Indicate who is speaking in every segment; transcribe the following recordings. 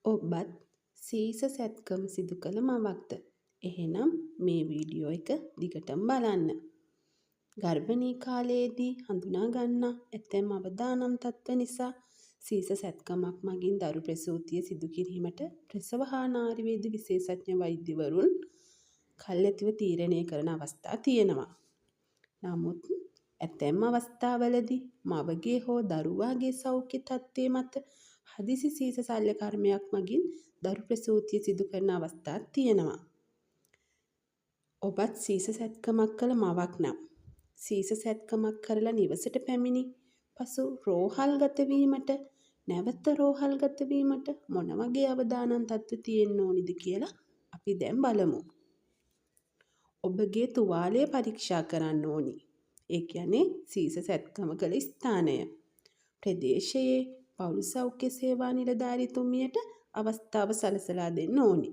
Speaker 1: ඔබත් සීස සැත්කම සිදු කළ මවක්ද? එහෙනම් මේ වීඩියෝ එක දිගටම බලන්න. ගර්භණී කාලයේදී හඳුනා ගන්නා ඇතැම් අවදානම් තත්ත්ව නිසා සීස සැත්කමක් මගින් දරු ප්‍රසූතිය සිදු කිරීමට ප්‍රසව හා නාරිවේද විශේෂඥ වෛද්‍යවරුන් කල්ැතිව තීරණය කරන අවස්ථා තියෙනවා. නමුත් ඇතැම් අවස්ථාවලදී මවගේ හෝ දරුවාගේ සෞඛ්‍ය තත්ත්වය මත හදිසි සීස ශල්‍ය කර්මයක් මගින් දරු ප්‍රසූතිය සිදු කරන අවස්ථාත් තියෙනවා. ඔබත් සීස සැත්කමක් කළ මවක් නම් සීස සැත්කමක් කරලා නිවසට පැමිණි පසු රෝහල්ගත වීමට නැවත රෝහල්ගත වීමට මොන වගේ අවදානම් තත්ත්ව තියෙන්න ඕනිද කියලා අපි දැන් බලමු. ඔබගේ තුවාලය පරීක්ෂා කරන්න ඕනි. ඒ කියන්නේ සීස සැත්කම කළ ස්ථානය. ප්‍රදේශයේ පවුල් සෞඛ්‍ය සේවා නිලධාරිතුමියට අවස්ථාව සලසලා දෙන්න ඕනි.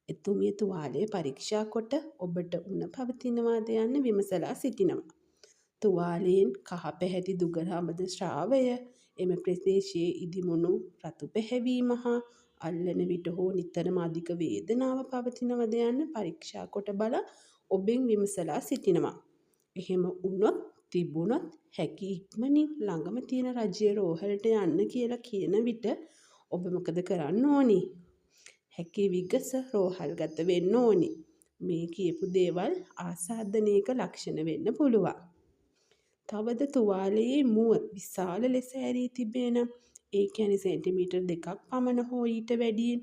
Speaker 1: එතුමිය තුවාලය පරීක්ෂා කොට ඔබට උණ පවතිනවාද යන්න විමසලා සිටිනවා. තුවාලයෙන් කහ පැහැති දුගරාමද ශ්‍රාවය, එම ප්‍රදේශයේ ඉදිමුණු රතු පැහැවීම හා අල්ලන විට හෝ නිතරම අධික වේදනාව පවතිනවද යන්න පරීක්ෂා කොට බලා ඔබෙන් විමසලා සිටිනවා. එහෙම වුණොත් තිබුණොත් හැකි ඉක්මනින් ළඟම තියෙන රජයේ රෝහලට යන්න කියලා කියන විට ඔබ මොකද කරන්න ඕනි? හැකි විගස රෝහල්ගත වෙන්න ඕනි. මේ කියපු දේවල් ආසාදනයක ලක්ෂණ වෙන්න පුළුවන්. තවද තුවාලයේ මුව විශාල ලෙස ඇරී තිබේ නම්, ඒ කියන්නේ සෙන්ටිමීටර් 2ක් පමණ හෝ ඊට වැඩියෙන්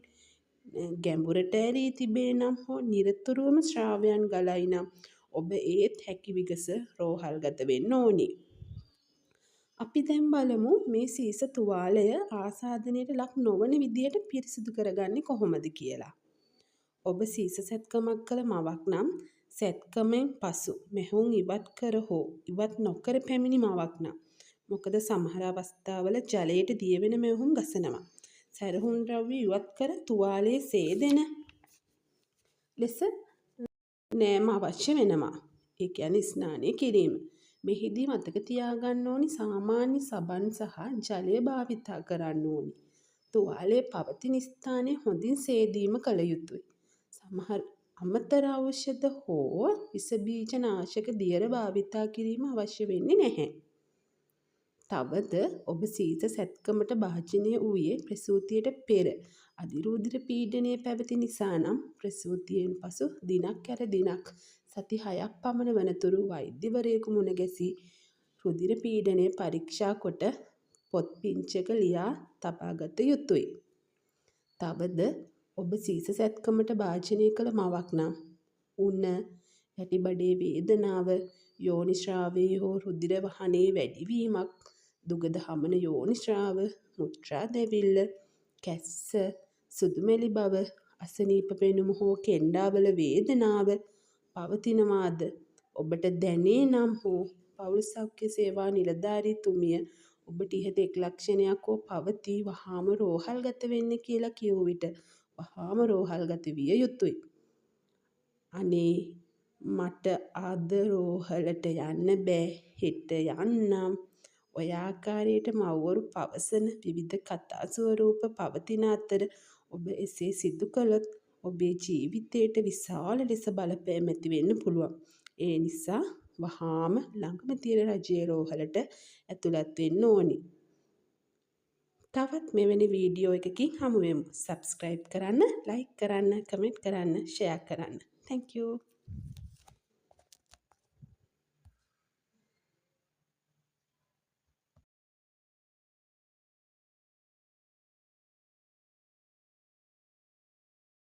Speaker 1: ගැඹුරට ඇරී තිබේ නම් හෝ නිරතුරුවම ශ්‍රාවයන් ගලයි නම් ඔබ ඒත් හැකි විගස රෝහල්ගත වෙන්න ඕනි. අපි දැන් බලමු මේ සීස තුවාලය ආසාදනයට ලක් නොවන විදියට පිරිසිදු කරගන්නේ කොහොමද කියලා. ඔබ සීස සැත්කමක් කළ මවක් නම් සැත්කමෙන් පසු මෙහුම් ඉවත් කර හෝ ඉවත් නොකර පැමිණි මවක් නම්, මොකද සමහර අවස්ථාවල ජලයට දියවෙන මෙහුම් ගසනවා. සැරහුන් ද්‍රව්‍ය ඉවත් කර තුවාලයේ සේදෙන ලෙස නෑම අවශ්‍ය වෙනවා. ඒ කියන්නේ ස්නානය කිරීම. මෙහිදී මතක තියාගන්න ඕනි සාමාන්‍ය සබන් සහ ජලය භාවිතා කරන්න ඕනි. තුවාලයේ පවතින ස්ථානයේ හොඳින් සේදීම කළ යුතුයි. සමහර අමතර ඖෂධ හෝ විස බීජ නාශක දියර භාවිතා කිරීම අවශ්‍ය වෙන්නේ නැහැ. තවද ඔබ සීස සැත්කමට භාජනය වූයේ ප්‍රසූතියට පෙර අධිරුධිර පීඩනය පැවති නිසා නම් ප්‍රසූතියෙන් පසු දිනක් ඇර දිනක් සති 6ක් පමණ වනතුරු වෛද්‍යවරයෙකු මුණ ගැසී රුධිර පීඩනය පරීක්ෂා කොට පොත් පිංචක ලියා තබාගත යුතුයි. තවද ඔබ සීස සැත්කමට භාජනය කළ මවක් නම් උණ, යටිබඩේ වේදනාව, යෝනි ශ්‍රාවයේ හෝ රුධිර වහනයේ වැඩිවීමක්, දුගද හමන යෝනි ශ්‍රාව, මුත්‍රා දැවිල්ල, කැස්ස, සුදුමැලි බව, අසනීප පෙනුම හෝ කෙන්ඩාවල වේදනාව පවතිනවාද ඔබට දැනේ නම් හෝ පවුල් සෞඛ්‍ය සේවා නිලධාරීතුමිය ඔබට ඉහත එක් ලක්ෂණයක් හෝ පවතී වහාම රෝහල්ගත වෙන්න කියලා කියව විට වහාම රෝහල්ගත විය යුතුයි. අනේ මට අද රෝහලට යන්න බෑ, හෙට යන්නම්. ඔය ආකාරයට මව්වරු පවසන විවිධ කතා ස්වරූප පවතින අතර ඔබ එසේ සිදු කළොත් ඔබේ ජීවිතයට විශාල ලෙස බලපෑම් ඇති වෙන්න පුළුවන්. ඒ නිසා වහාම ළඟම තියෙන රජයේ රෝහලට ඇතුළත් වෙන්න ඕනි. තවත් මෙවැනි වීඩියෝ එකකින් හමු වෙමු. සබ්ස්ක්‍රයිබ් කරන්න, ලයික් කරන්න, කමෙන්ට් කරන්න, ෂෙයා කරන්න. Thank you.